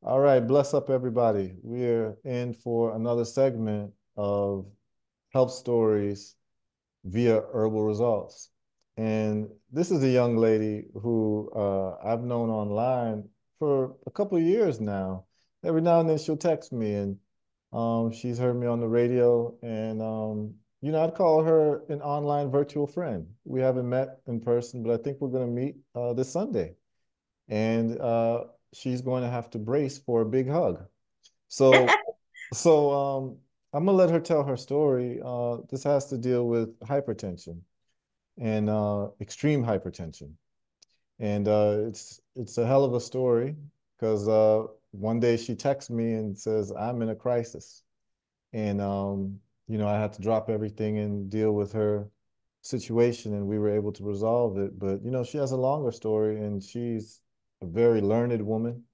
All right, bless up everybody. We're in for another segment of health stories via herbal results. And this is a young lady who I've known online for a couple of years now. Every now and then she'll text me and she's heard me on the radio and I'd call her an online virtual friend. We haven't met in person, but I think we're going to meet this Sunday. And she's going to have to brace for a big hug. So, so I'm gonna let her tell her story. This has to deal with hypertension and extreme hypertension, and it's a hell of a story because one day she texts me and says I'm in a crisis, and I had to drop everything and deal with her situation, and we were able to resolve it. But she has a longer story, and she's a very learned woman,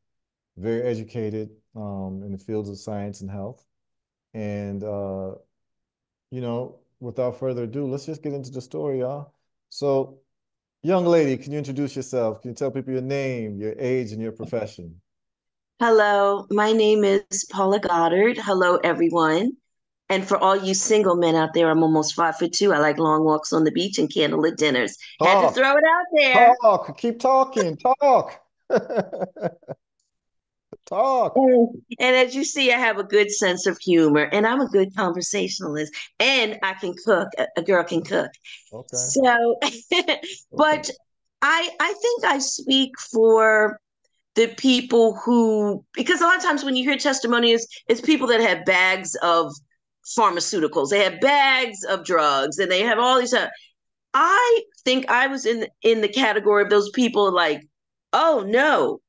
very educated in the fields of science and health. And without further ado, let's just get into the story, y'all. So, young lady, can you introduce yourself? Can you tell people your name, your age, and your profession? Hello, my name is Paula Goddard. Hello, everyone. And for all you single men out there, I'm almost 5'2". I like long walks on the beach and candlelit dinners. Had to Talk, throw it out there. talk, keep talking, talk, talk. And as you see, I have a good sense of humor and I'm a good conversationalist and I can cook. A girl can cook. Okay, So, okay. but I think I speak for the people who, because a lot of times when you hear testimonies, it's people that have bags of pharmaceuticals, they have bags of drugs, and they have all these. I think I was in the category of those people like, oh no,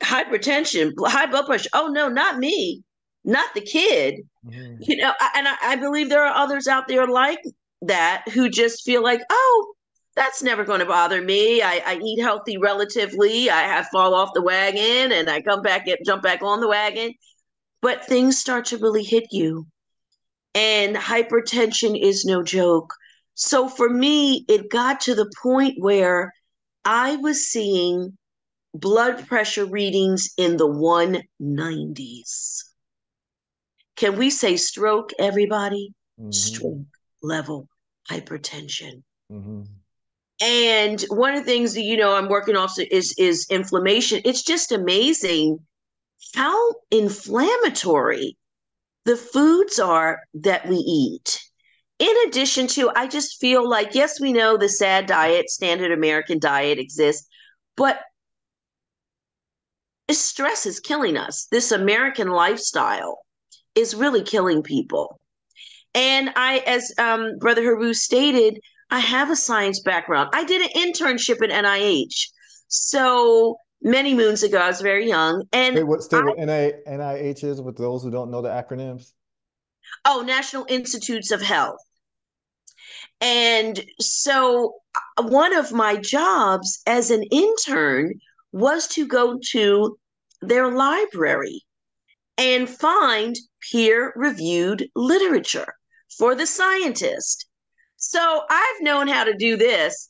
hypertension, high blood pressure. Oh no, not me, not the kid. Hmm. And I believe there are others out there like that who just feel like, oh, that's never going to bother me. I eat healthy relatively. I have fall off the wagon and I come back, jump back on the wagon. But things start to really hit you. And hypertension is no joke. So for me, it got to the point where I was seeing blood pressure readings in the 190s. Can we say stroke, everybody? Hmm. Stroke level hypertension. Hmm. And one of the things that I'm working off is inflammation. It's just amazing how inflammatory the foods are that we eat. In addition to, I just feel like, yes, we know the SAD diet, standard American diet exists, but stress is killing us. This American lifestyle is really killing people. And as Brother Haru stated, I have a science background. I did an internship at NIH. So many moons ago, I was very young. And Stay what NIH is with those who don't know the acronyms. National Institutes of Health. And so one of my jobs as an intern was to go to their library and find peer reviewed literature for the scientist. So I've known how to do this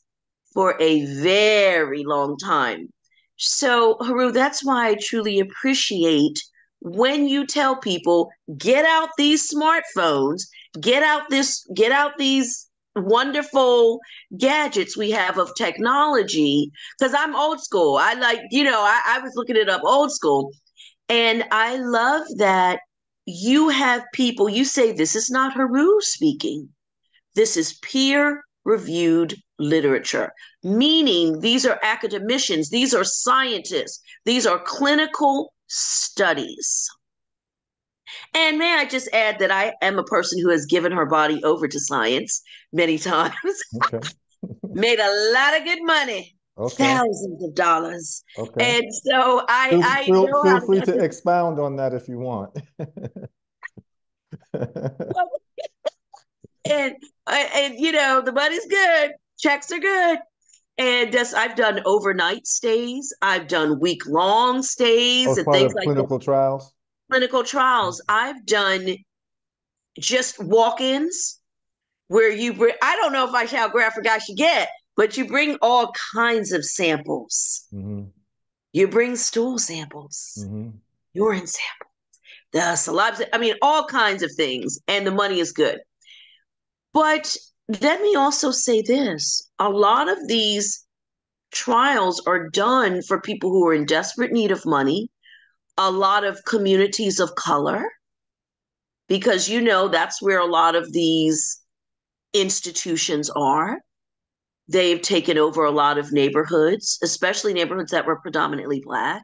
for a very long time. So, Haru, that's why I truly appreciate when you tell people get out these smartphones, get out these wonderful gadgets we have of technology. Because I'm old school. I like, I was looking it up old school. And I love that you have people, you say this is not Haru speaking. This is peer reviewed literature, meaning these are academicians, these are scientists, these are clinical studies. And may I just add that I am a person who has given her body over to science many times, Okay. made a lot of good money, Okay. thousands of dollars. Okay. And so I know how Feel to free get to this. expound on that if you want. And the money's good, checks are good. And just I've done overnight stays, I've done week-long Oh, stays it's and part things of like that. clinical trials. Clinical trials. I've done just walk-ins where you bring, I don't know if I how graphic I should get, but you bring all kinds of samples. Hmm. You bring stool samples. Hmm. urine sample, the saliva, I mean, all kinds of things, and the money is good. But let me also say this, a lot of these trials are done for people who are in desperate need of money, a lot of communities of color, because that's where a lot of these institutions are. They've taken over a lot of neighborhoods, especially neighborhoods that were predominantly Black.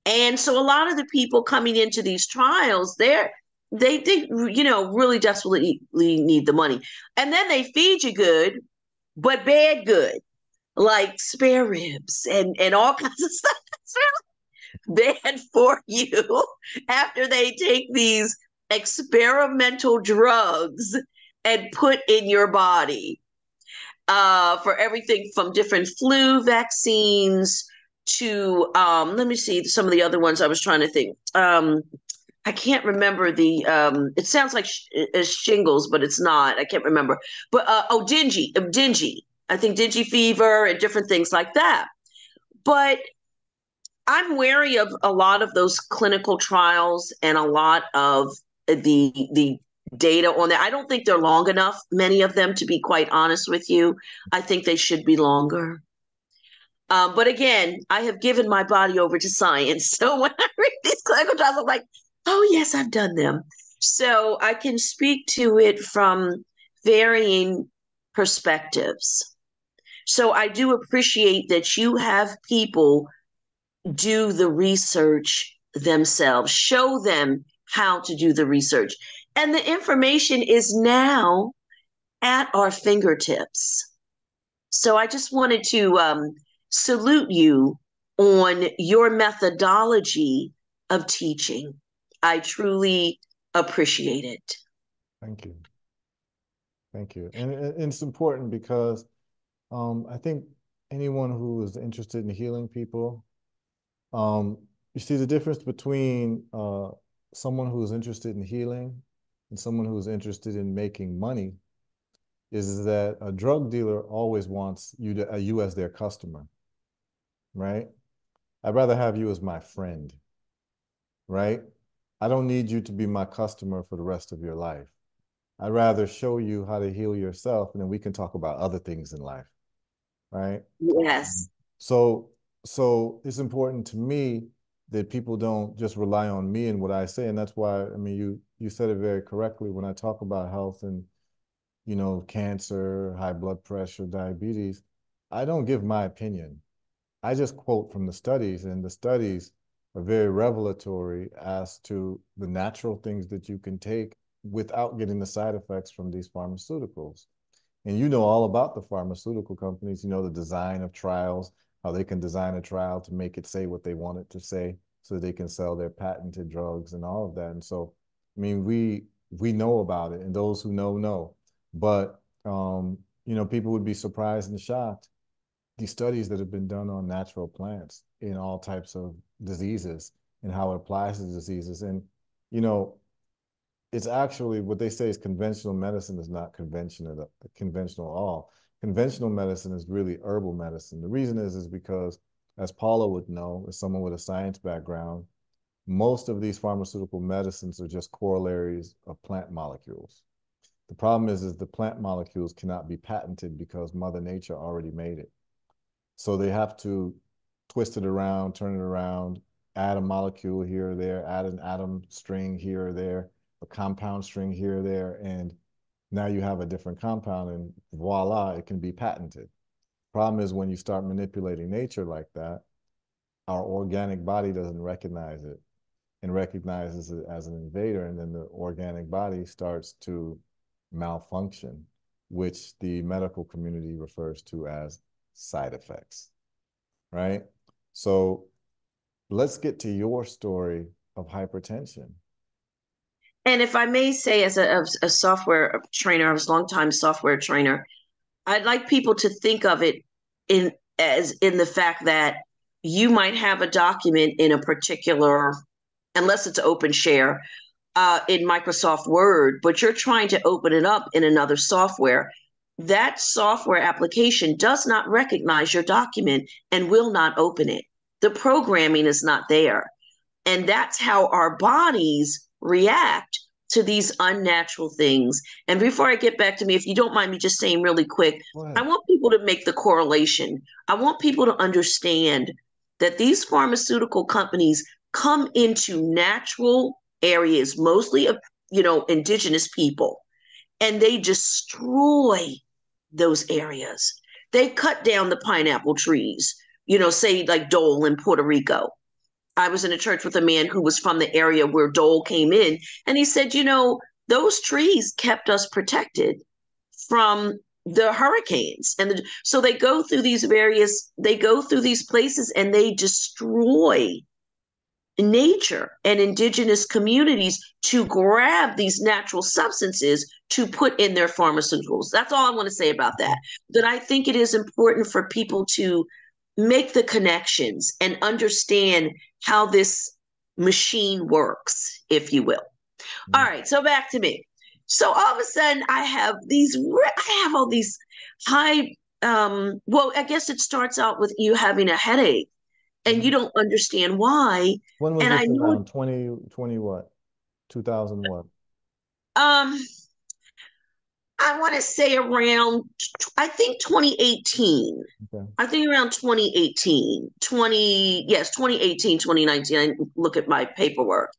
And so a lot of the people coming into these trials, they really desperately need the money. And then they feed you good, but bad good, like spare ribs and all kinds of stuff that's really bad for you after they take these experimental drugs and put in your body, for everything from different flu vaccines to, let me see some of the other ones I was trying to think. I can't remember it sounds like shingles, but it's not. I can't remember. But, dingy. I think dingy fever and different things like that. But I'm wary of a lot of those clinical trials and a lot of the data on that. I don't think they're long enough, many of them, to be quite honest with you. I think they should be longer. But again, I have given my body over to science. So when I read these clinical trials, I'm like, oh, yes, I've done them. So I can speak to it from varying perspectives. So I do appreciate that you have people do the research themselves, show them how to do the research. And the information is now at our fingertips. So I just wanted to salute you on your methodology of teaching. I truly appreciate it. Thank you. Thank you. And it's important because I think anyone who is interested in healing people, you see the difference between someone who is interested in healing and someone who is interested in making money is that a drug dealer always wants you as their customer, right? I'd rather have you as my friend, right? I don't need you to be my customer for the rest of your life. I'd rather show you how to heal yourself, and then we can talk about other things in life, right? Yes. So, so it's important to me that people don't just rely on me and what I say, and that's why, I mean, you said it very correctly when I talk about health and cancer, high blood pressure, diabetes. I don't give my opinion. I just quote from the studies, and the studies are very revelatory as to the natural things that you can take without getting the side effects from these pharmaceuticals. And you know all about the pharmaceutical companies, the design of trials, how they can design a trial to make it say what they want it to say so they can sell their patented drugs and all of that. And so, I mean, we know about it, and those who know. But people would be surprised and shocked these studies that have been done on natural plants in all types of diseases and how it applies to diseases. And, it's actually what they say is conventional medicine is not conventional at all. Conventional medicine is really herbal medicine. The reason is because, as Paula would know, as someone with a science background, most of these pharmaceutical medicines are just corollaries of plant molecules. The problem is the plant molecules cannot be patented because Mother Nature already made it. So they have to twist it around, turn it around, add a molecule here or there, add an atom string here or there, a compound string here or there, and now you have a different compound, and voila, it can be patented. Problem is when you start manipulating nature like that, our organic body doesn't recognize it and recognizes it as an invader, and then the organic body starts to malfunction, which the medical community refers to as side effects, right? So let's get to your story of hypertension. And if I may say, as a software trainer, I was a long time software trainer, I'd like people to think of it in the fact that you might have a document in a particular, unless it's open share, in Microsoft Word, but you're trying to open it up in another software. That software application does not recognize your document and will not open it. The programming is not there. And that's how our bodies react to these unnatural things. And before I get back to me, if you don't mind me just saying really quick, I What? want people to make the correlation. I want people to understand that these pharmaceutical companies come into natural areas, mostly of, indigenous people, and they destroy those areas. They cut down the pineapple trees, say like Dole in Puerto Rico. I was in a church with a man who was from the area where Dole came in, and he said, those trees kept us protected from the hurricanes. So they go through these places and they destroy nature and indigenous communities to grab these natural substances to put in their pharmaceuticals. That's all I want to say about that. That I think it is important for people to make the connections and understand how this machine works, if you will. All right, so back to me. So all of a sudden I have all these high well, I guess it starts out with you having a headache and you don't understand why. When was And I this know, around? 2020 what? 2000 what? um, I want to say around, I think 2018. Okay. I think around 2018, 2018, 2019. I look at my paperwork,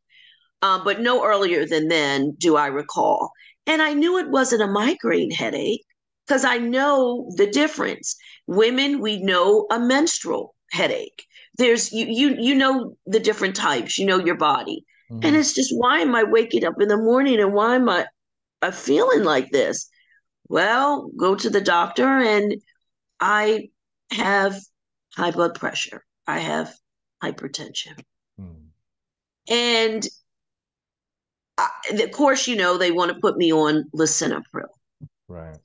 but no earlier than then do I recall. And I knew it wasn't a migraine headache because I know the difference. Women, we know a menstrual headache. There's you know the different types. You know your body, and Mm-hmm. it's just why am I waking up in the morning and why am I feeling like this? Well, go to the doctor, and I have high blood pressure. I have hypertension, Mm. and of course, they want to put me on lisinopril. Right.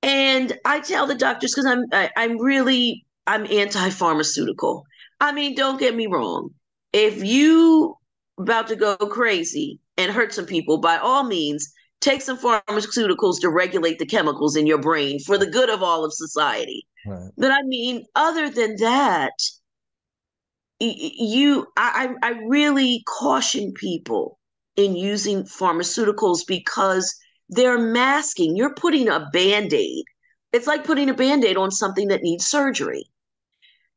And I tell the doctors because I'm anti-pharmaceutical. I mean, don't get me wrong. If you about to go crazy and hurt some people, by all means, take some pharmaceuticals to regulate the chemicals in your brain for the good of all of society. Right. But I mean, other than that, I really caution people in using pharmaceuticals because they're masking. You're putting a band-aid. It's like putting a band-aid on something that needs surgery.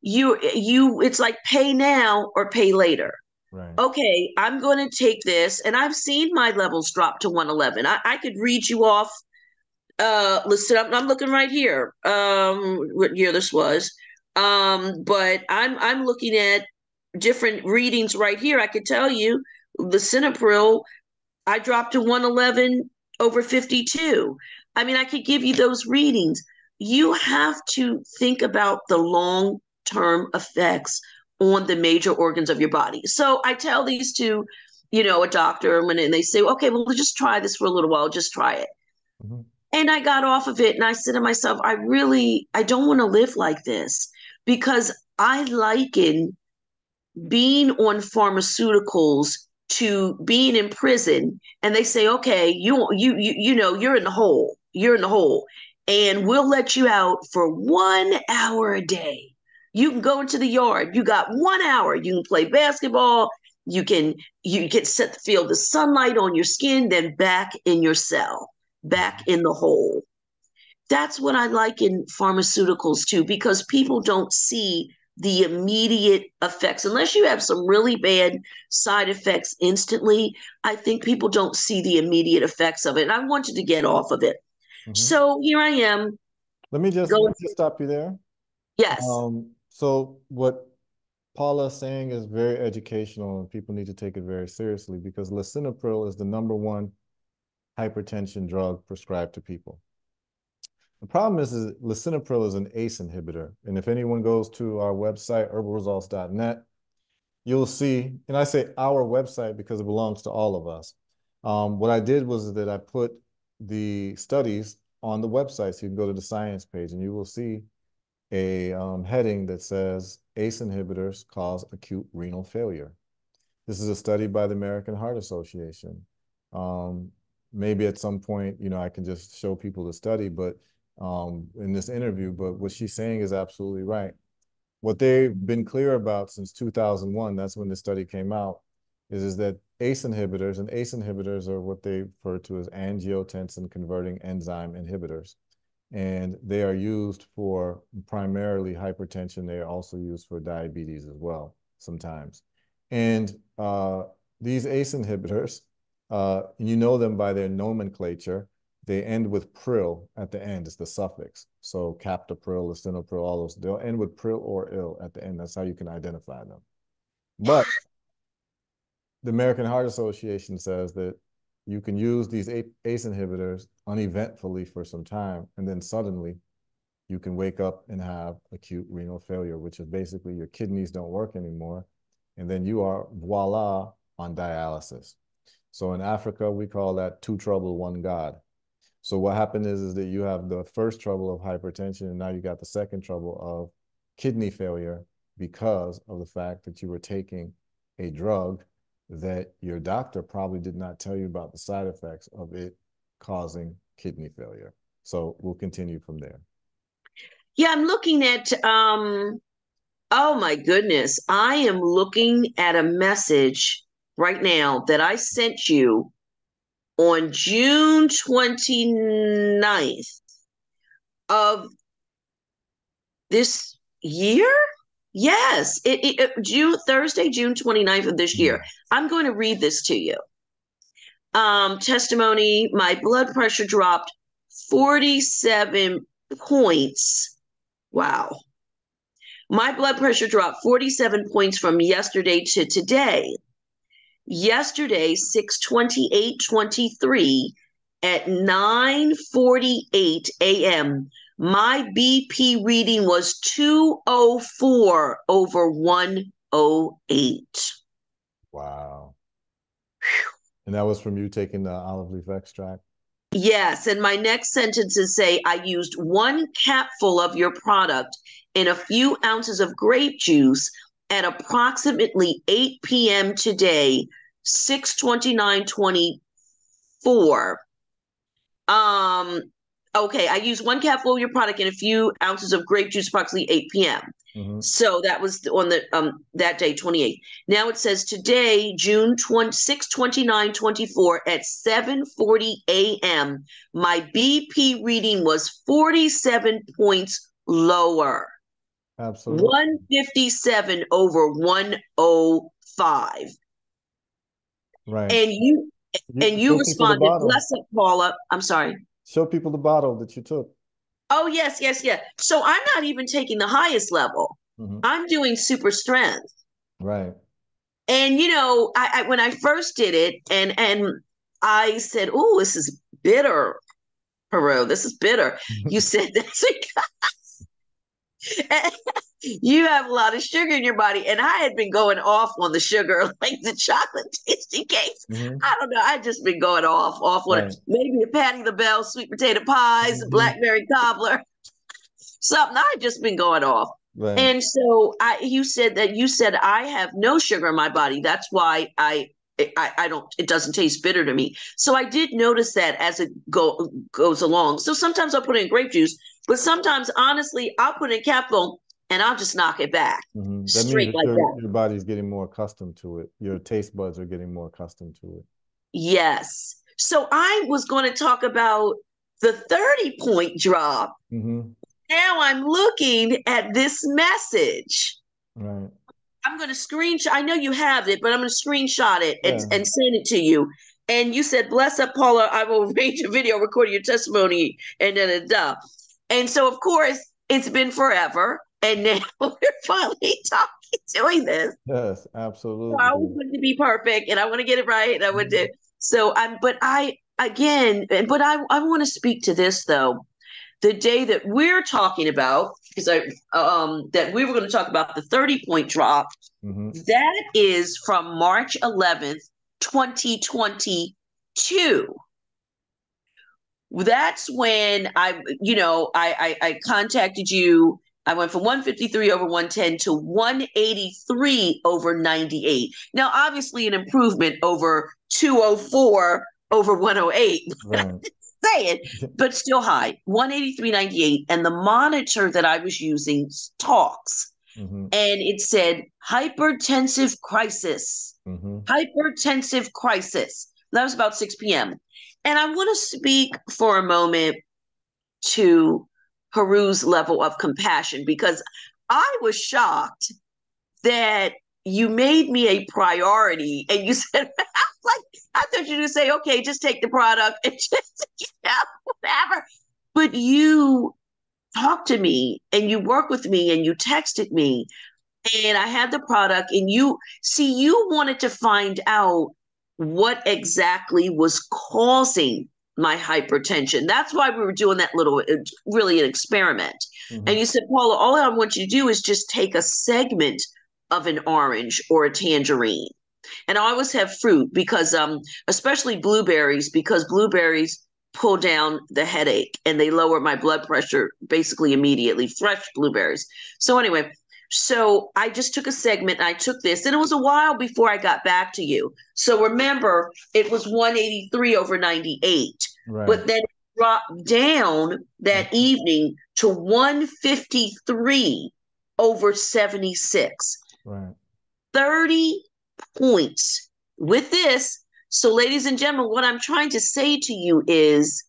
It's like pay now or pay later. Right. Okay, I'm going to take this, and I've seen my levels drop to 111. I could read you off. Listen up. I'm looking right here. What year this was? But I'm looking at different readings right here. I could tell you the Cinepril, I dropped to 111 over 52. I mean, I could give you those readings. You have to think about the long term effects on the major organs of your body. So I tell these to, a doctor, and they say, okay, well, just try this for a little while, just try it. Mm-hmm. And I got off of it and I said to myself, I don't want to live like this because I liken being on pharmaceuticals to being in prison, and they say, okay, you're in the hole, and we'll let you out for 1 hour a day. You can go into the yard. You got 1 hour. You can play basketball. You can feel the sunlight on your skin, then back in your cell, back in the hole. That's what I like in pharmaceuticals too, because people don't see the immediate effects. Unless you have some really bad side effects instantly, I think people don't see the immediate effects of it. And I wanted to get off of it. Mm-hmm. So here I am Let going me just stop you there. yes. So what Paula is saying is very educational, and people need to take it very seriously because lisinopril is the number one hypertension drug prescribed to people. The problem is lisinopril is an ACE inhibitor. And if anyone goes to our website, herbalresults.net, you'll see, and I say our website because it belongs to all of us. What I did was that I put the studies on the website. So you can go to the science page and you will see a heading that says ACE inhibitors cause acute renal failure. This is a study by the American Heart Association. Um, Maybe at some point, I can just show people the study, but in this interview, but what she's saying is absolutely right. what they've been clear about since 2001, that's when the study came out, is that ACE inhibitors, and ACE inhibitors are what they refer to as angiotensin converting enzyme inhibitors. And they are used for primarily hypertension. They are also used for diabetes as well, sometimes. And these ACE inhibitors, you know them by their nomenclature. They end with pril at the end. It's the suffix. So captopril, lisinopril, all those, they'll end with pril or ill at the end. That's how you can identify them. But the American Heart Association says that you can use these ACE inhibitors uneventfully for some time, and then suddenly you can wake up and have acute renal failure, which is basically your kidneys don't work anymore, and then you are, voila, on dialysis. So in Africa, we call that two trouble, one God. So what happened is that you have the first trouble of hypertension, and now you got the second trouble of kidney failure because of the fact that you were taking a drug that your doctor probably did not tell you about the side effects of it causing kidney failure. So we'll continue from there. Yeah, I'm looking at, oh my goodness, I am looking at a message right now that I sent you on June 29th of this year. Yes, Thursday, June 29th of this year. I'm going to read this to you. Testimony, my blood pressure dropped 47 points. Wow. My blood pressure dropped 47 points from yesterday to today. Yesterday, 6/28/23 at 9:48 a.m., my BP reading was 204 over 108. Wow. And that was from you taking the olive leaf extract? Yes. And my next sentences say, I used 1 capful of your product in a few ounces of grape juice at approximately 8 p.m. today, 6/29/24. Okay, I used 1 capful of your product in a few ounces of grape juice, approximately 8 p.m. Mm-hmm. So that was on the that day, 28. Now it says today, June 6/29/24 at 7:40 a.m. My BP reading was 47 points lower. Absolutely. 157 over 105. Right. And you show people the responded, bottle. bless up, Paula. I'm sorry. Show people the bottle that you took. Oh, yes, yes, yes. So I'm not even taking the highest level. Mm-hmm. I'm doing super strength. Right. And you know, I when I first did it, and I said, "Oh, this is bitter, Peru. This is bitter." You said that's you have a lot of sugar in your body, and I had been going off on the sugar, like the chocolate tasting cakes. Mm-hmm. I don't know. I just been going off on Right. it. Maybe a Patty LaBelle, sweet potato pies, a Mm-hmm. blackberry cobbler, something. I just been going off. Right. And so you said I have no sugar in my body. That's why I don't. It doesn't taste bitter to me. So I did notice that as it goes along. So sometimes I'll put in grape juice, but sometimes, honestly, I'll put in capful and I'll just knock it back Mm-hmm. That means straight that like that. your body's getting more accustomed to it. Your taste buds are getting more accustomed to it. Yes. So I was going to talk about the 30-point drop. Mm-hmm. Now I'm looking at this message. Right. I'm going to screenshot. I know you have it, but I'm going to screenshot it and Yeah. send it to you. And you said, bless up, Paula. I will arrange a video recording your testimony. And then And so, of course, it's been forever. And now we're finally doing this. Yes, So absolutely. I always want to be perfect and I want to get it right. And I want to. So but I want to speak to this though. The day that we're talking about, because that we were going to talk about the 30-point drop, Mm-hmm. that is from March 11th, 2022. That's when I contacted you. I went from 153 over 110 to 183 over 98. Now, obviously, an improvement over 204 over 108. Right. Saying, but still high, 183.98. And the monitor that I was using talks. Mm-hmm. and it said hypertensive crisis. Mm-hmm. Hypertensive crisis. That was about 6 p.m. And I want to speak for a moment to Haru's level of compassion because I was shocked that you made me a priority and you said, like, I thought you were going to say, okay, just take the product and just, whatever. But you talked to me and you worked with me and you texted me and I had the product and you wanted to find out what exactly was causing my hypertension. That's why we were doing that little, really an experiment. Mm-hmm. And you said, Paula, all I want you to do is just take a segment of an orange or a tangerine. And I always have fruit because, especially blueberries, because blueberries pull down the headache and they lower my blood pressure basically immediately, fresh blueberries. So anyway, so I just took a segment and I took this, and it was a while before I got back to you. So remember, it was 183 over 98, Right. but then it dropped down that evening to 153 over 76. Right. 30 points with this. So, ladies and gentlemen, what I'm trying to say to you is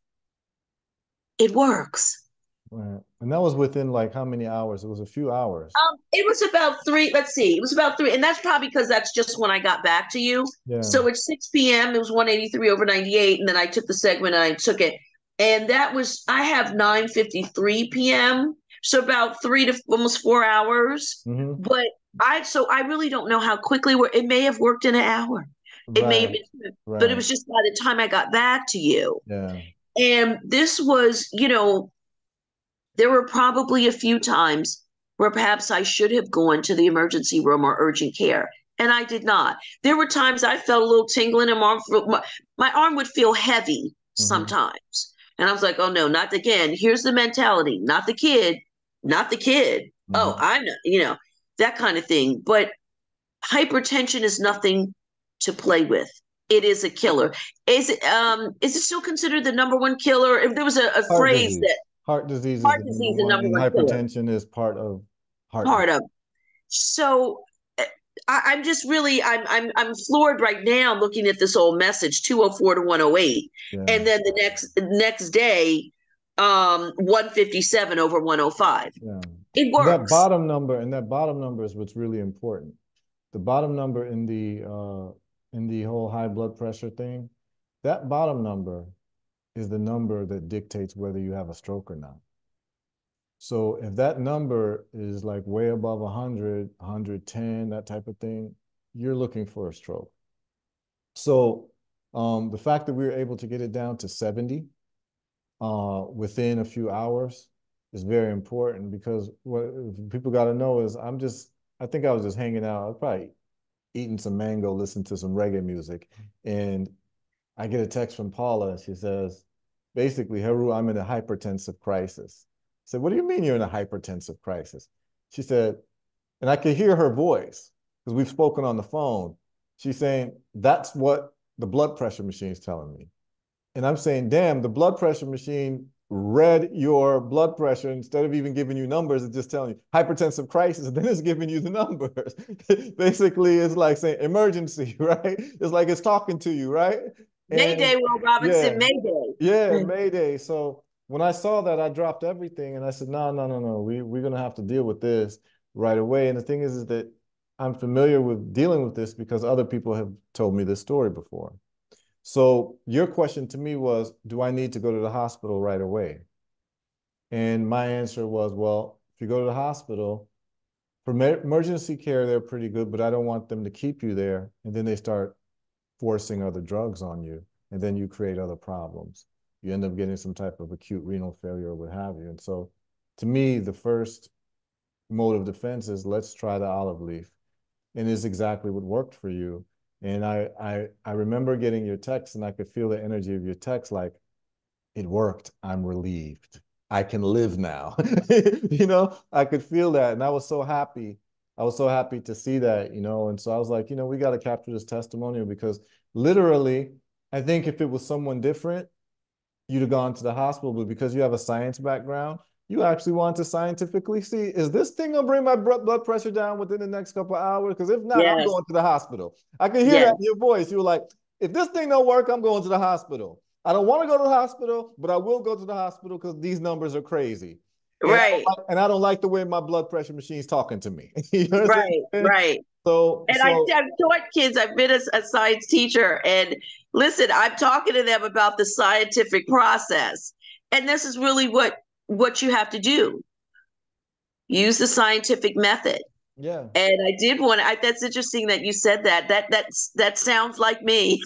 it works. Right. And that was within like how many hours? It was a few hours. It was about three. Let's see. It was about three. And that's probably because that's just when I got back to you. Yeah. So at 6 p.m., it was 183 over 98. And then I took the segment and I took it. And that was, I have 9:53 p.m. So about 3 to almost 4 hours. Mm-hmm. But so I really don't know how quickly it may have worked in an hour. It may have Right. been, but it Right. was just by the time I got back to you. Yeah. And this was, there were probably a few times where perhaps I should have gone to the emergency room or urgent care, and I did not. There were times I felt a little tingling in my arm would feel heavy Mm-hmm. sometimes. And I was like, oh no, not again. Here's the mentality, not the kid, not the kid. Oh, Mm-hmm. I know, that kind of thing. But hypertension is nothing to play with. It is a killer. Is it still considered the number one killer? If there was a Heart phrase disease. that Heart disease is heart the number disease, the one, number and one killer, hypertension is part of heart disease. part of. So I'm just really I'm floored right now looking at this old message 204 to 108, Yeah. and then the next day 157 over 105. Yeah. It That works. bottom number, and that bottom number is what's really important. The bottom number in the whole high blood pressure thing, that bottom number is the number that dictates whether you have a stroke or not. So if that number is like way above 100, 110, that type of thing, you're looking for a stroke. So the fact that we were able to get it down to 70 within a few hours is very important because what people got to know is I think I was just hanging out. I was probably eating some mango, listening to some reggae music. And I get a text from Paula. She says, basically, Heru, I'm in a hypertensive crisis. I said, what do you mean you're in a hypertensive crisis? She said, and I could hear her voice because we've spoken on the phone. She's saying, that's what the blood pressure machine is telling me. And I'm saying, damn, the blood pressure machine read your blood pressure instead of even giving you numbers, it's just telling you hypertensive crisis, and then it's giving you the numbers. Basically, it's like saying emergency, right? It's like it's talking to you, right? And Mayday, Will Robinson, yeah, yeah, Mayday. Mayday. So when I saw that, I dropped everything and I said, no, no, no, no, we're gonna have to deal with this right away. And the thing is that I'm familiar with dealing with this because other people have told me this story before. So your question to me was, do I need to go to the hospital right away? And my answer was, well, if you go to the hospital, for emergency care, they're pretty good, but I don't want them to keep you there. And then they start forcing other drugs on you. And then you create other problems. You end up getting some type of acute renal failure or what have you. And so to me, the first mode of defense is let's try the olive leaf. And it's exactly what worked for you. And I remember getting your text and I could feel the energy of your text like, it worked. I'm relieved. I can live now. I could feel that. And I was so happy. I was so happy to see that, And so I was like, we got to capture this testimonial because literally, I think if it was someone different, you'd have gone to the hospital, but because you have a science background, You actually want to scientifically see, is this thing gonna bring my blood pressure down within the next couple of hours? Because if not, I'm Yes, going to the hospital. I can hear that yes, in your voice. You were like, if this thing don't work, I'm going to the hospital. I don't want to go to the hospital, but I will go to the hospital because these numbers are crazy. right, And I don't like the way my blood pressure machine's talking to me. You know what I'm right, saying? right. So, And so I've taught kids, I've been a science teacher, and listen, I'm talking to them about the scientific process. And this is really what you have to do. Use the scientific method. yeah. And I did want to, that's interesting that you said that. That sounds like me.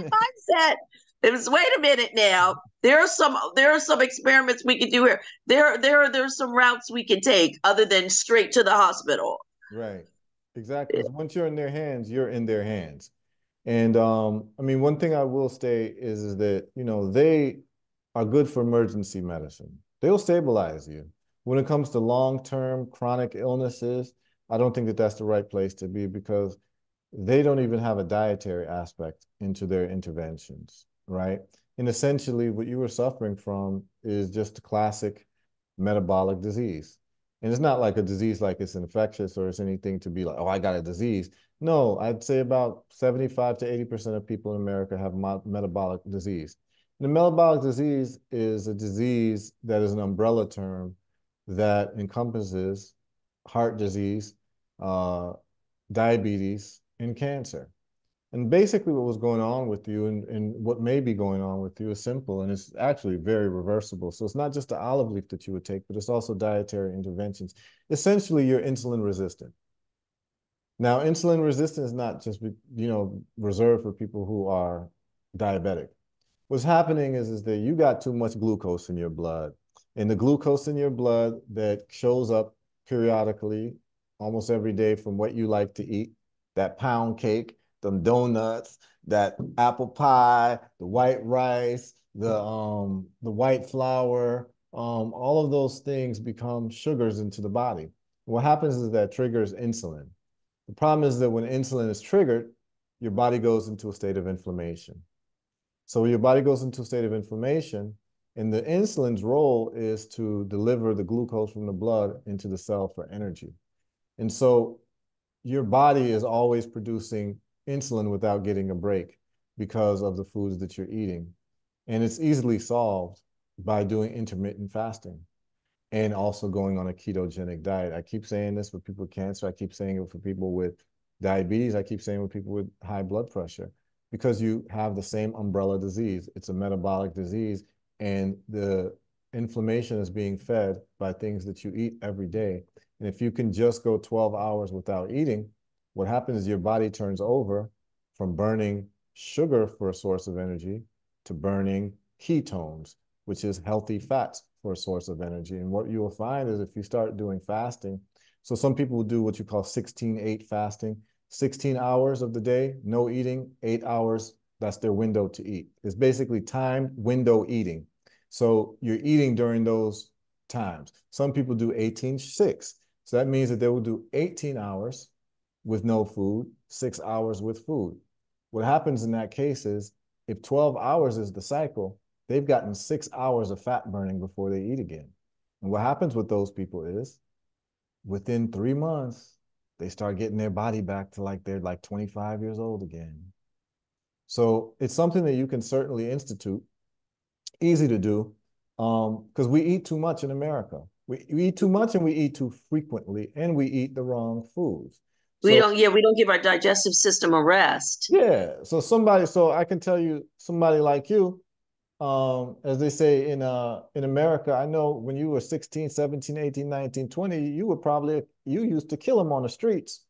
Mindset. It was, wait a minute now. There are some experiments we can do here. There's some routes we can take other than straight to the hospital. Right. Exactly. Because once you're in their hands, you're in their hands. And I mean, one thing I will say is that, you know, they are good for emergency medicine. They'll stabilize you. When it comes to long-term chronic illnesses, I don't think that that's the right place to be because they don't even have a dietary aspect into their interventions, right? And essentially, what you were suffering from is just a classic metabolic disease. And it's not like a disease like it's infectious or it's anything to be like, oh, I got a disease. No, I'd say about 75 to 80% of people in America have metabolic disease. And the metabolic disease is a disease that is an umbrella term that encompasses heart disease, uh, diabetes, and cancer. And basically, what was going on with you and what may be going on with you is simple and it's actually very reversible. So it's not just the olive leaf that you would take, but it's also dietary interventions. Essentially, you're insulin resistant. Now, insulin resistance is not just, reserved for people who are diabetic. What's happening is that you got too much glucose in your blood. And the glucose in your blood that shows up periodically, almost every day from what you like to eat, that pound cake, them donuts, that apple pie, the white rice, the white flour, all of those things become sugars into the body. What happens is that triggers insulin. The problem is that when insulin is triggered, your body goes into a state of inflammation. So your body goes into a state of inflammation, and the insulin's role is to deliver the glucose from the blood into the cell for energy. And so your body is always producing insulin without getting a break because of the foods that you're eating. And it's easily solved by doing intermittent fasting and also going on a ketogenic diet. I keep saying this for people with cancer. I keep saying it for people with diabetes. I keep saying it with people with high blood pressure because you have the same umbrella disease. It's a metabolic disease, and the inflammation is being fed by things that you eat every day. And if you can just go 12 hours without eating, what happens is your body turns over from burning sugar for a source of energy to burning ketones, which is healthy fats for a source of energy. And what you will find is if you start doing fasting, so some people will do what you call 16-8 fasting, 16 hours of the day, no eating, 8 hours, that's their window to eat. It's basically time window eating. So you're eating during those times. Some people do 18-6. So that means that they will do 18 hours with no food, 6 hours with food. What happens in that case is if 12 hours is the cycle, they've gotten 6 hours of fat burning before they eat again. And what happens with those people is within 3 months, they start getting their body back to like they're like 25 years old again. So it's something that you can certainly institute, easy to do, because we eat too much in America. We eat too much and we eat too frequently and we eat the wrong foods. So We don't give our digestive system a rest. yeah, so I can tell you somebody like you, as they say in America, I know when you were 16, 17, 18, 19, 20, you used to kill them on the streets.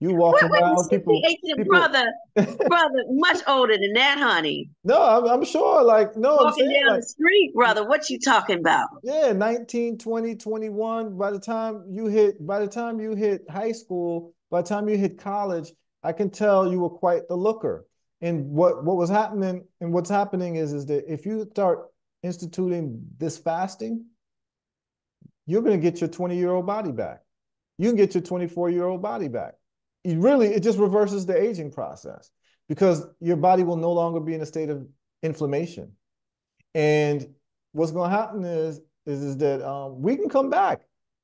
You walked Wait, around, 60, 18, people brother, much older than that, honey. No, I'm sure like no, I'm Walking saying down like the street, brother. What you talking about? yeah, 19, 20, 21. By the time you hit high school, by the time you hit college, I can tell you were quite the looker. And what was happening and what's happening is that if you start instituting this fasting, you're going to get your 20-year-old body back. You can get your 24-year-old body back. It just reverses the aging process because your body will no longer be in a state of inflammation. And what's going to happen is is that we can come back.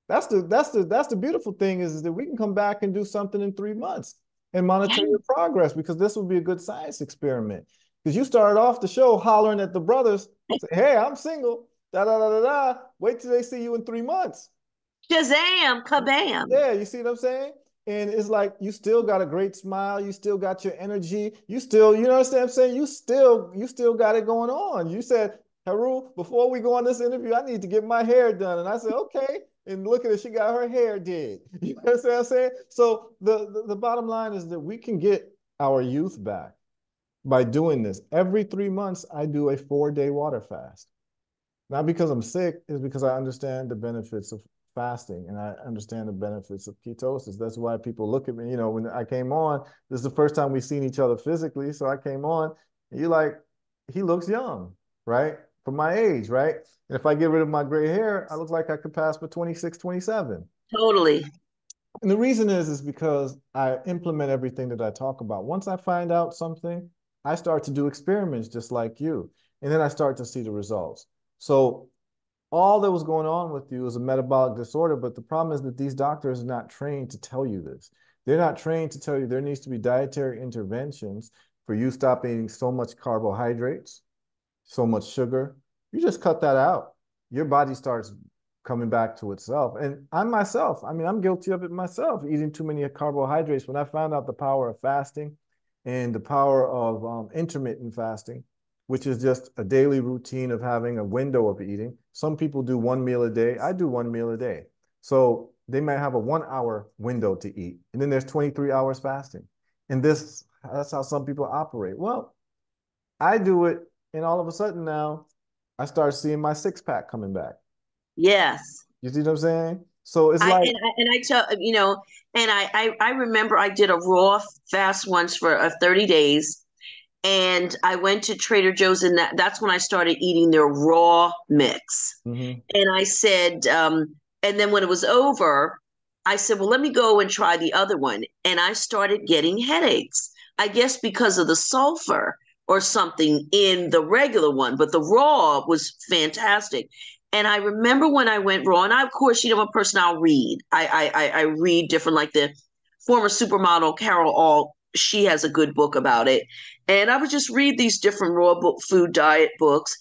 That's the beautiful thing is that we can come back and do something in 3 months and monitor your progress because this would be a good science experiment. Because you started off the show hollering at the brothers, say, "Hey, I'm single." Da da da da da. Wait till they see you in 3 months. Shazam, kabam. Yeah, you see what I'm saying? And it's like you still got a great smile, you still got your energy, you still, you know what I'm saying? You still got it going on. You said, Haru, before we go on this interview, I need to get my hair done. And I said, okay. And look at it, she got her hair did. You know what I'm saying? So the bottom line is that we can get our youth back by doing this. Every 3 months, I do a 4-day water fast. Not because I'm sick, it's because I understand the benefits of fasting and I understand the benefits of ketosis. That's why people look at me, when I came on, this is the first time we've seen each other physically. So I came on, and you're like, he looks young, right? For my age, right? And if I get rid of my gray hair, I look like I could pass for 26, 27. Totally. And the reason is because I implement everything that I talk about. Once I find out something, I start to do experiments just like you. And then I start to see the results. So all that was going on with you is a metabolic disorder, but the problem is that these doctors are not trained to tell you this. They're not trained to tell you there needs to be dietary interventions for you stop eating so much carbohydrates, so much sugar. You just cut that out. Your body starts coming back to itself. And I myself, I mean, I'm guilty of it myself, eating too many carbohydrates. When I found out the power of fasting and the power of intermittent fasting, which is just a daily routine of having a window of eating. Some people do 1 meal a day. I do 1 meal a day. So they might have a 1 hour window to eat. And then there's 23 hours fasting. And that's how some people operate. Well, I do it, and all of a sudden now I start seeing my six pack coming back. Yes. You see what I'm saying? So it's I like, and I and I tell and I remember I did a raw fast once for 30 days, and I went to Trader Joe's, and that's when I started eating their raw mix. mm-hmm, And I said, and then when it was over, I said, well, let me go and try the other one. And I started getting headaches, I guess because of the sulfur or something in the regular one, but the raw was fantastic. And I remember when I went raw, and I, of course, I'm a person I'll read. I read different, like the former supermodel Carol All, she has a good book about it. And I would just read these different raw book, food diet books.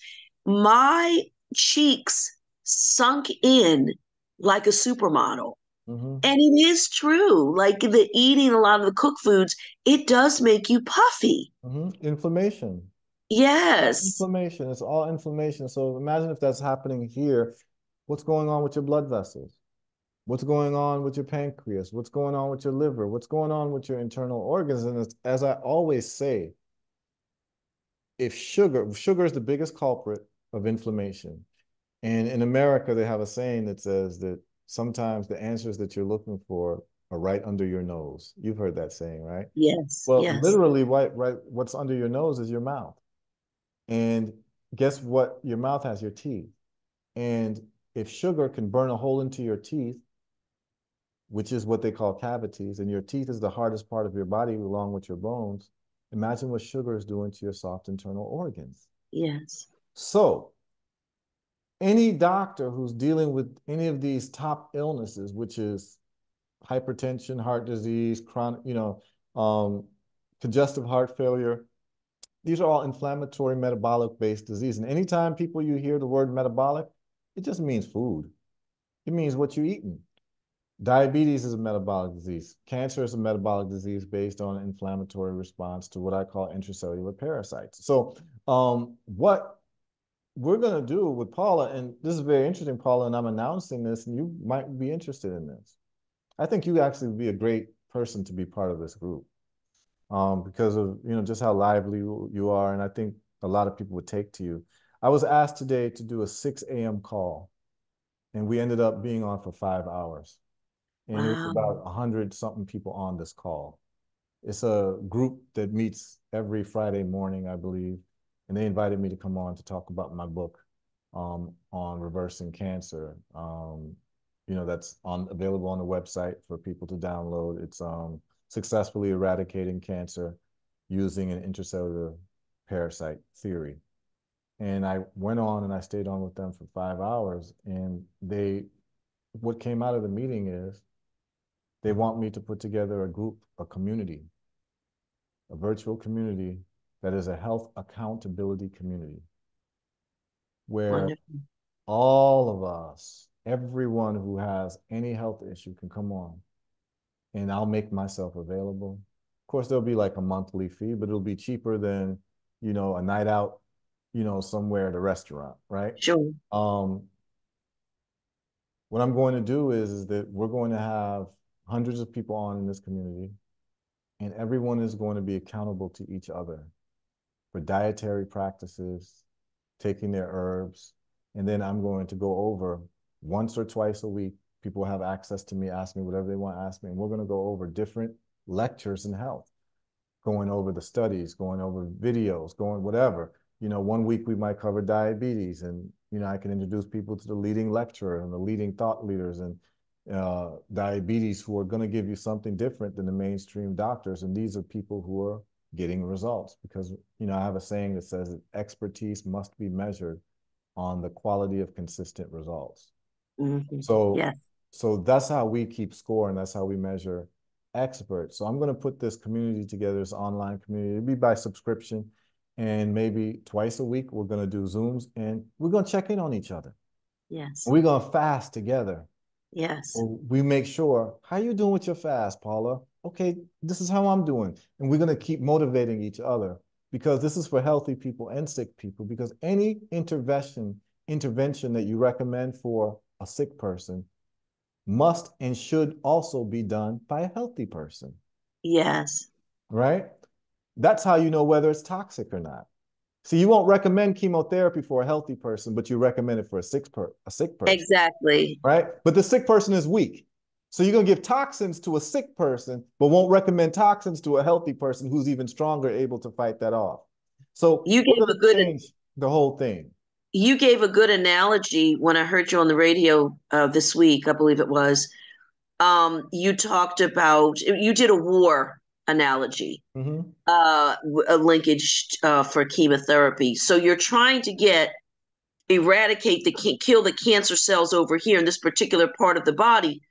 My cheeks sunk in like a supermodel. mm-hmm, And it is true. Like the eating a lot of the cooked foods, it does make you puffy. mm-hmm. Inflammation. Yes. Inflammation. It's all inflammation. So imagine if that's happening here. What's going on with your blood vessels? What's going on with your pancreas? What's going on with your liver? What's going on with your internal organs? And as I always say, if sugar is the biggest culprit of inflammation. And in America, they have a saying that says that sometimes the answers that you're looking for are right under your nose. You've heard that saying, right? Yes. Well, Yes. literally, right, what's under your nose is your mouth. And guess what? Your mouth has your teeth. And if sugar can burn a hole into your teeth, which is what they call cavities, and your teeth is the hardest part of your body along with your bones, imagine what sugar is doing to your soft internal organs. Yes. So, any doctor who's dealing with any of these top illnesses, which is hypertension, heart disease, chronic, congestive heart failure, these are all inflammatory metabolic based disease. And anytime people you hear the word metabolic, it just means food. It means what you're eating. Diabetes is a metabolic disease. Cancer is a metabolic disease based on inflammatory response to what I call intracellular parasites. So, what we're going to do with Paula, and this is very interesting, Paula, and I'm announcing this, and you might be interested in this. I think you actually would be a great person to be part of this group because of just how lively you are, and I think a lot of people would take to you. I was asked today to do a 6 a.m. call, and we ended up being on for 5 hours, and it was Wow. about 100 something people on this call. It's a group that meets every Friday morning, I believe, and they invited me to come on to talk about my book on reversing cancer. That's available on the website for people to download. It's successfully eradicating cancer using an intracellular parasite theory. And I went on and I stayed on with them for 5 hours. And what came out of the meeting is they want me to put together a group, a community, a virtual community that is a health accountability community where Wonderful. all of us, everyone who has any health issue can come on and I'll make myself available. Of course, there'll be like a monthly fee, but it'll be cheaper than, a night out, somewhere at a restaurant, right? Sure. Um, what I'm going to do is that we're going to have hundreds of people on in this community, and everyone is going to be accountable to each other for dietary practices, taking their herbs, and then I'm going to go over once or twice a week. People have access to me, ask me whatever they want to ask me, and we're going to go over different lectures in health, going over the studies, going over videos, going whatever. One week we might cover diabetes, and I can introduce people to the leading lecturer and the leading thought leaders and diabetes who are going to give you something different than the mainstream doctors. And these are people who are getting results because, I have a saying that says that expertise must be measured on the quality of consistent results. Mm-hmm. So, Yes. so that's how we keep score and that's how we measure experts. So I'm going to put this community together, this online community. It'll be by subscription. And maybe twice a week, we're going to do Zooms and we're going to check in on each other. Yes. We're going to fast together. Yes. We make sure, how you doing with your fast, Paula? Okay, this is how I'm doing. And we're going to keep motivating each other because this is for healthy people and sick people, because any intervention that you recommend for a sick person must and should also be done by a healthy person, Yes. right? That's how you know whether it's toxic or not. See, you won't recommend chemotherapy for a healthy person, but you recommend it for a sick person, Exactly. right? But the sick person is weak. So you're going to give toxins to a sick person, but won't recommend toxins to a healthy person who's even stronger, able to fight that off. So You we're gave going a to good change the whole thing. you gave a good analogy when I heard you on the radio this week, I believe it was. You talked about you did a war analogy, Mm-hmm. a linkage for chemotherapy. So you're trying to eradicate kill the cancer cells over here in this particular part of the body.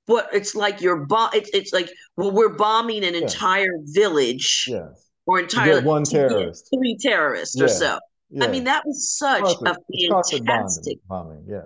But it's like it's like, well, we're bombing an Yes. entire village Yes. or To get entire one to get terrorist. three terrorists or Yes. so. I mean, Yes. that was such a Carpet. It's carpet fantastic. bombing. Yeah.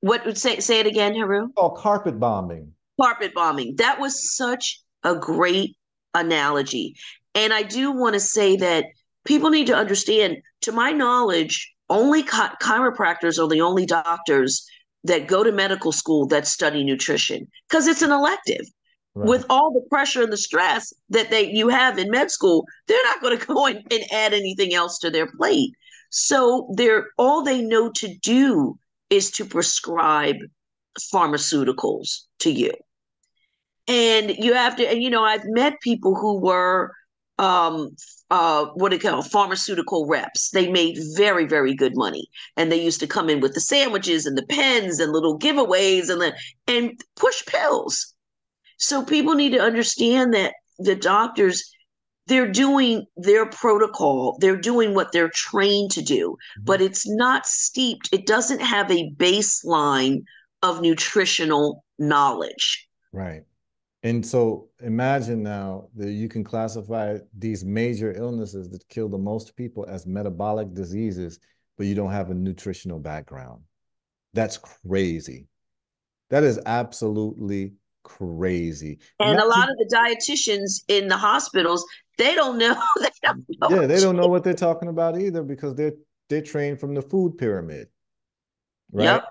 What would say it again, Haru? It's called carpet bombing. Carpet bombing. That was such a great analogy. And I do want to say that people need to understand, to my knowledge, only chiropractors are the only doctors that go to medical school that study nutrition because it's an elective. Right. With all the pressure and the stress that you have in med school, they're not going to go in and add anything else to their plate. So all they know to do is to prescribe pharmaceuticals to you. And you have to, and I've met people who were um what do you call pharmaceutical reps. They made very, very good money. And they used to come in with the sandwiches and the pens and little giveaways and push pills. So people need to understand that the doctors, they're doing their protocol, they're doing what they're trained to do, Mm-hmm. but it's not steeped, it doesn't have a baseline of nutritional knowledge. Right. And so imagine now that you can classify these major illnesses that kill the most people as metabolic diseases, but you don't have a nutritional background. That's crazy. That is absolutely crazy. And a lot Imagine, of the dietitians in the hospitals, they don't know, they don't know. yeah, they don't know what they're talking about either because they're trained from the food pyramid, right? Yep.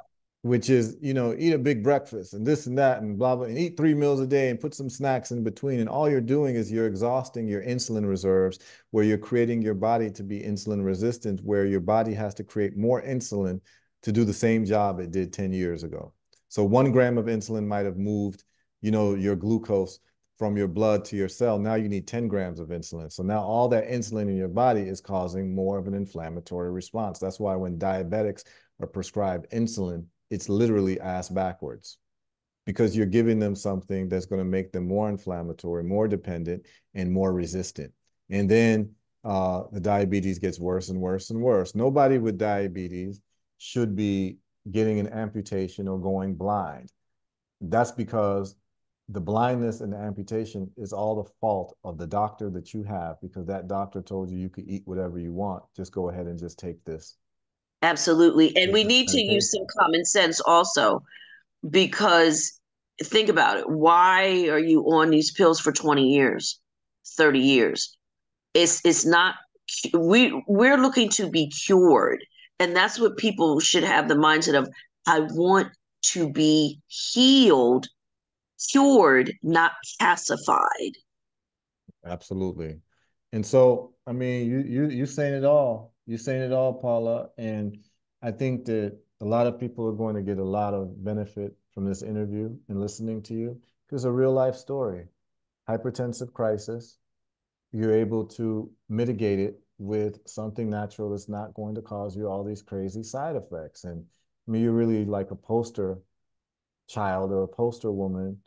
Which is, eat a big breakfast and this and that and blah, blah, and eat 3 meals a day and put some snacks in between. And all you're doing is you're exhausting your insulin reserves, where you're creating your body to be insulin resistant, where your body has to create more insulin to do the same job it did 10 years ago. So 1 gram of insulin might have moved, your glucose from your blood to your cell. Now you need 10 grams of insulin. So now all that insulin in your body is causing more of an inflammatory response. That's why when diabetics are prescribed insulin, it's literally ass backwards because you're giving them something that's going to make them more inflammatory, more dependent, and more resistant. And then the diabetes gets worse and worse and worse. Nobody with diabetes should be getting an amputation or going blind. That's because the blindness and the amputation is all the fault of the doctor that you have, because that doctor told you you could eat whatever you want. Just go ahead and just take Absolutely. And we this need to use some medication. common sense also, because think about it. Why are you on these pills for 20 years, 30 years? It's not, we're looking to be cured. And that's what people should have the mindset of. I want to be healed, cured, not pacified. Absolutely. And so, I mean, you saying it all. You're saying it all, Paula. And I think that a lot of people are going to get a lot of benefit from this interview and listening to you, because it's a real life story. Hypertensive crisis, you're able to mitigate it with something natural that's not going to cause you all these crazy side effects. And I mean, you're really like a poster child or a poster woman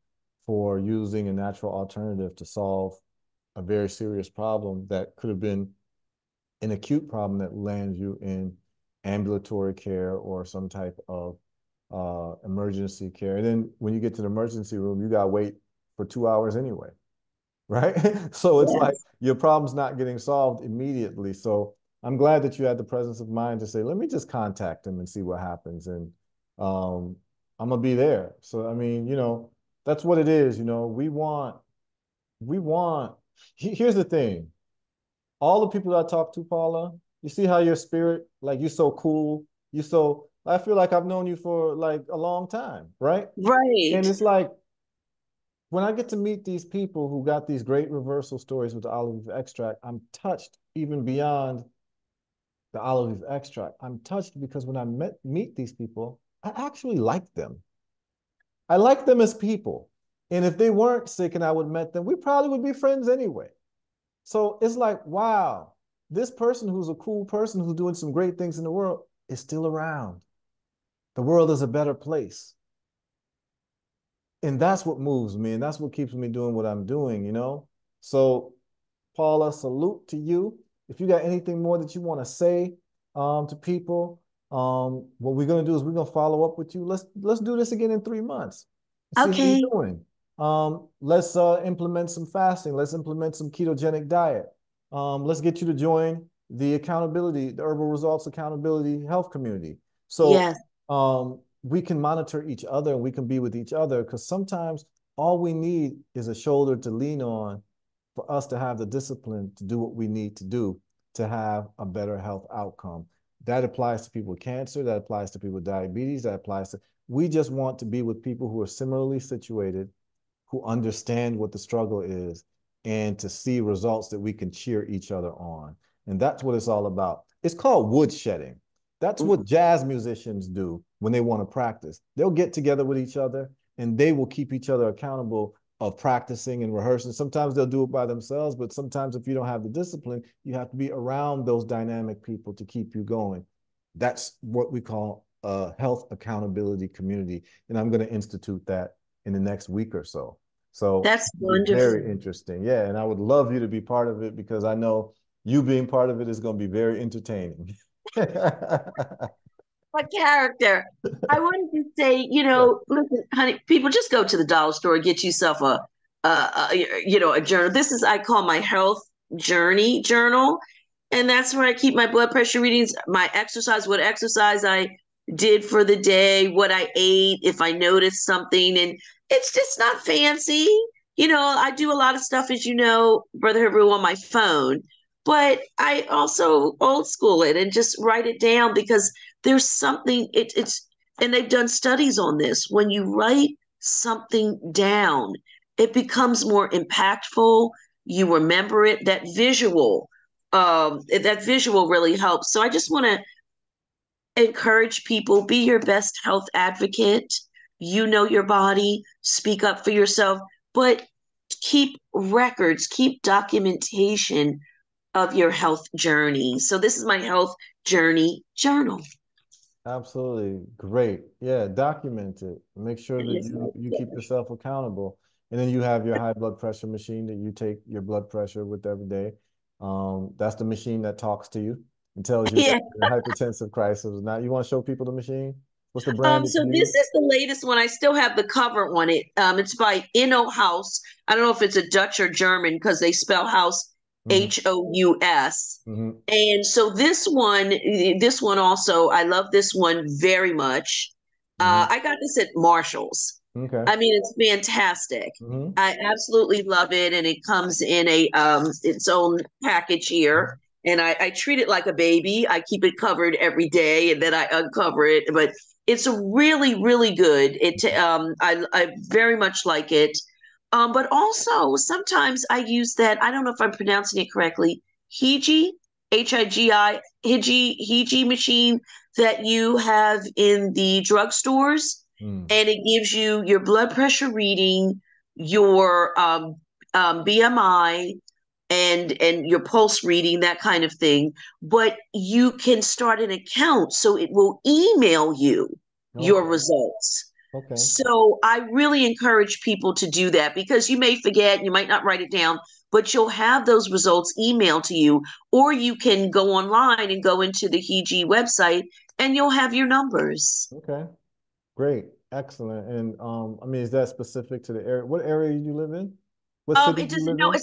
for using a natural alternative to solve a very serious problem that could have been an acute problem that lands you in ambulatory care or some type of emergency care. And then when you get to the emergency room, you got to wait for 2 hours anyway, right? So it's like Yes. your problem's not getting solved immediately. So I'm glad that you had the presence of mind to say, let me just contact him and see what happens. And um, I'm gonna be there. So I mean, that's what it is. We want. Here's the thing. All the people that I talk to, Paula, you see how your spirit, like you're so cool. I feel like I've known you for like a long time, right? And Right. it's like when I get to meet these people who got these great reversal stories with the olive leaf extract, I'm touched even beyond the olive leaf extract. I'm touched because when meet these people, I actually like them. I like them as people. And if they weren't sick and I would met them, we probably would be friends anyway. So it's like, wow, this person who's a cool person who's doing some great things in the world is still around. The world is a better place. And that's what moves me. And that's what keeps me doing what I'm doing. So, Paula, salute to you. If you got anything more that you want to say to people, what we're gonna do is we're gonna follow up with you. Let's do this again in 3 months. See how you're Okay. doing. Let's implement some fasting. Let's implement some ketogenic diet. Let's get you to join the Herbal Results Accountability Health Community. So Yes. we can monitor each other and we can be with each other, because sometimes all we need is a shoulder to lean on for us to have the discipline to do what we need to do to have a better health outcome. That applies to people with cancer, that applies to people with diabetes, we just want to be with people who are similarly situated, who understand what the struggle is, and to see results that we can cheer each other on. And that's what it's all about. It's called woodshedding. That's what jazz musicians do when they want to practice. They'll get together with each other and they will keep each other accountable of practicing and rehearsing. Sometimes they'll do it by themselves, but sometimes if you don't have the discipline, you have to be around those dynamic people to keep you going. That's what we call a health accountability community. And I'm going to institute that in the next week or so. So That's it'll be wonderful. very interesting. Yeah. And I would love you to be part of it, because I know you being part of it is going to be very entertaining. What character? I wanted to say, Yeah. listen, honey, people just go to the dollar store, get yourself a journal. This is, I call my health journey journal. And that's where I keep my blood pressure readings, my exercise, what exercise I did for the day, what I ate, if I noticed something. And it's just not fancy. I do a lot of stuff, as you know, Brother Herbal, on my phone, but I also old school it and just write it down, because there's something and they've done studies on this. When you write something down, it becomes more impactful. You remember it. That visual really helps. So I just want to encourage people: be your best health advocate. You know your body, speak up for yourself, but keep records, keep documentation of your health journey. So this is my health journey journal. Absolutely. Great. Yeah, document it. Make sure that Yes, you keep yourself accountable. And then you have your high blood pressure machine that you take your blood pressure with every day. That's the machine that talks to you and tells you that Yeah. you're in a hypertensive crisis. Now, you want to show people the machine? What's the brand that So you this use? is the latest one. I still have the cover on it. It's by Inno House. I don't know if it's a Dutch or German because they spell house Hmm. Hous. Hmm. And so this one also, I love this one very much. Hmm. I got this at Marshall's. Okay. I mean, it's fantastic. Hmm. I absolutely love it, and it comes in a its own package here. And I treat it like a baby. I keep it covered every day, and then I uncover it. But it's really, really good. I very much like it. But also sometimes I use that. I don't know if I'm pronouncing it correctly. Higi, Higi machine that you have in the drugstores, Mm. and it gives you your blood pressure reading, your BMI, and your pulse reading, that kind of thing. But you can start an account, so it will email you your Okay. results. Okay. So I really encourage people to do that because you may forget, you might not write it down, but you'll have those results emailed to you, or you can go online and go into the HEG website and you'll have your numbers. Okay. Great. Excellent. And I mean, is that specific to the area? What area do you live in? What city It do you doesn't. live No, in?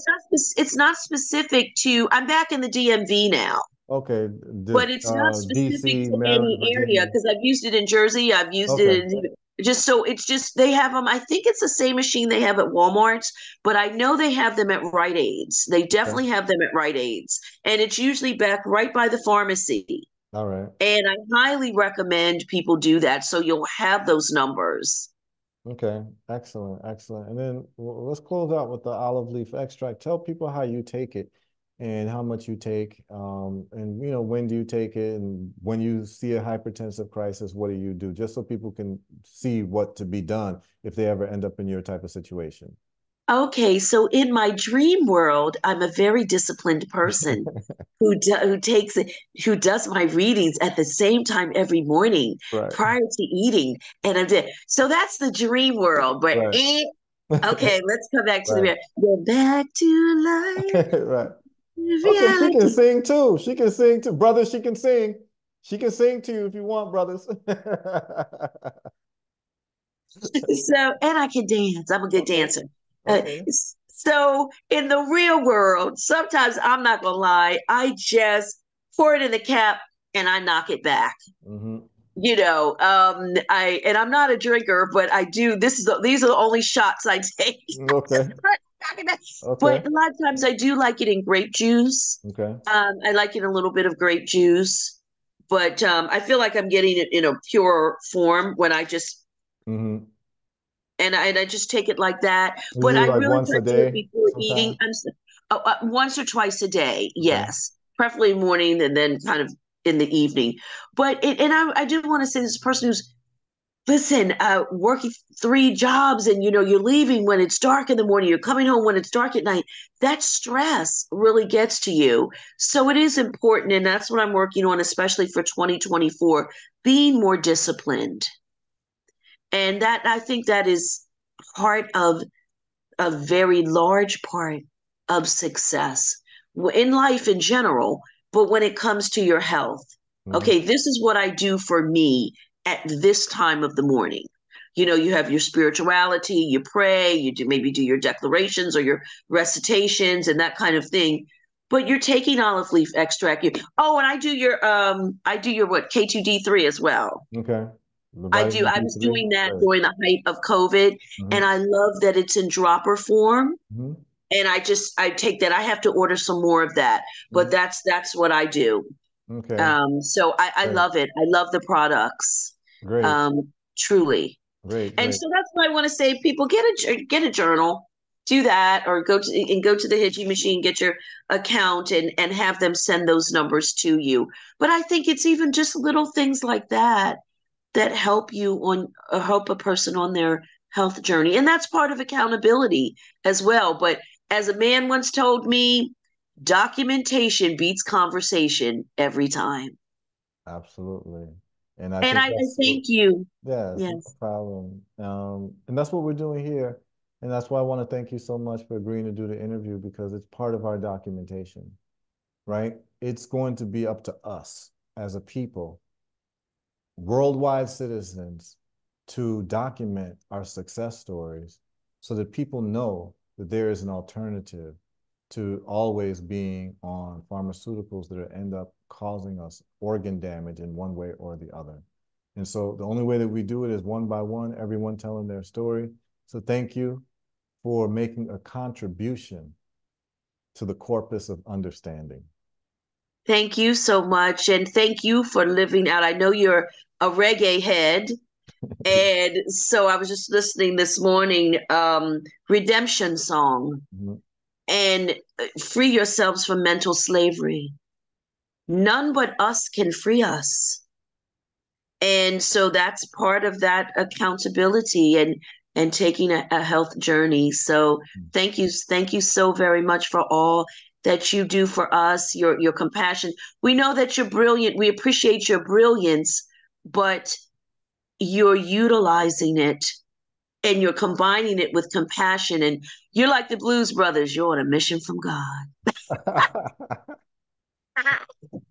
it's not specific to. I'm back in the DMV now, Okay. but it's not specific DC, to Maryland, any area Virginia. because I've used it in Jersey. I've used Okay. it in just so it's just they have them. I think it's the same machine they have at Walmart's, but I know they have them at Rite Aids. They Okay. definitely have them at Rite Aids, and it's usually back right by the pharmacy. All right. And I highly recommend people do that so you'll have those numbers. Okay. Excellent. Excellent. And then let's close out with the olive leaf extract. Tell people how you take it and how much you take. And when do you take it? And when you see a hypertensive crisis, what do you do? Just so people can see what to be done if they ever end up in your type of situation. Okay, so in my dream world, I'm a very disciplined person who takes it, who does my readings at the same time every morning Right. prior to eating, and I'm there. So that's the dream world. But Right. okay, let's come back to the Right. real. Go back to life, Right. Okay, she can reality. sing too. She can sing too. Brothers, she can sing. She can sing to you if you want, brothers. So, and I can dance. I'm a good Okay. dancer. Uh, Okay. so in the real world, sometimes I'm not gonna lie, I just pour it in the cap and I knock it back. Hmm. I'm not a drinker, but I do. These are the only shots I take. Okay. Okay. But a lot of times I do like it in grape juice. Okay. I like it in a little bit of grape juice, but I feel like I'm getting it in a pure form when I just Hmm. and I just take it like that. You But do I like really once try a to do it day before eating. sometime? Once or twice a day, Okay. yes, preferably morning and then kind of in the evening. I do want to say this person who's listen, working three jobs and you're leaving when it's dark in the morning, you're coming home when it's dark at night. That stress really gets to you. So it is important, and that's what I'm working on, especially for 2024, being more disciplined. And that I think that is part of a very large part of success in life in general, but when it comes to your health. Hmm. Okay, this is what I do for me at this time of the morning. You have your spirituality, you pray, maybe do your declarations or your recitations and that kind of thing. But you're taking olive leaf extract. And I do your what K2D3 as well. Okay. The I do. vitamin I was D3. doing that Right. during the height of COVID, and Hmm. I love that it's in dropper form. Hmm. And I take that. I have to order some more of that, but Hmm. that's what I do. Okay. So I Great. love it. I love the products, Great. truly. Great. And Great. so that's why I want to say, people get a journal, do that, or go to the Higi machine, get your account, and have them send those numbers to you. But I think it's even just little things like that that help you on help a person on their health journey, and that's part of accountability as well. But as a man once told me, documentation beats conversation every time. Absolutely. And I And think I that's what, thank you. yes, no Yes. problem. And that's what we're doing here. And that's why I want to thank you so much for agreeing to do the interview because it's part of our documentation. right? It's going to be up to us as a people, worldwide citizens, to document our success stories so that people know that there is an alternative to always being on pharmaceuticals that end up causing us organ damage in one way or the other. And so the only way that we do it is one by one, everyone telling their story. So thank you for making a contribution to the corpus of understanding. Thank you so much. And thank you for living out. I know you're a reggae head. And so I was just listening this morning, Redemption Song, Mhm. and free yourselves from mental slavery. None but us can free us. And so that's part of that accountability and taking a health journey. So thank you so very much for all that you do for us, your compassion. We know that you're brilliant. We appreciate your brilliance, but you're utilizing it and you're combining it with compassion. And you're like the Blues Brothers. You're on a mission from God.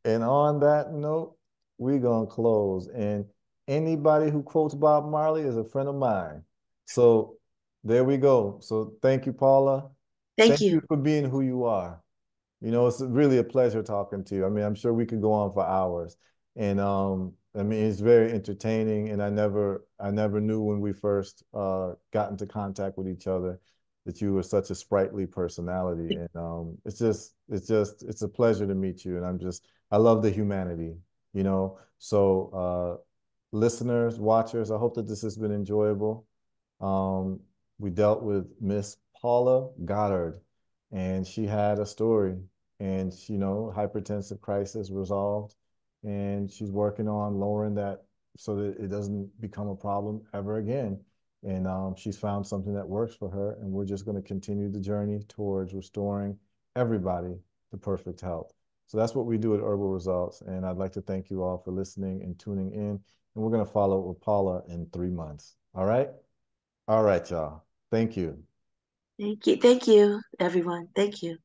And on that note, we're going to close. And anybody who quotes Bob Marley is a friend of mine. So there we go. So thank you, Paula. Thank Thank you you. for being who you are. You know, it's really a pleasure talking to you. I mean, I'm sure we could go on for hours. And I mean, it's very entertaining. And I never knew when we first got into contact with each other that you were such a sprightly personality. And it's a pleasure to meet you. And I love the humanity, you know. So listeners, watchers, I hope that this has been enjoyable. Um, we dealt with Miss Paula Goddard, and she had a story, and hypertensive crisis resolved, and she's working on lowering that so that it doesn't become a problem ever again. And she's found something that works for her, and we're just going to continue the journey towards restoring everybody to perfect health. So that's what we do at Herbal Results, and I'd like to thank you all for listening and tuning in. And we're going to follow up with Paula in 3 months. All right? All right, y'all. Thank you. Thank you. Thank you, everyone. Thank you.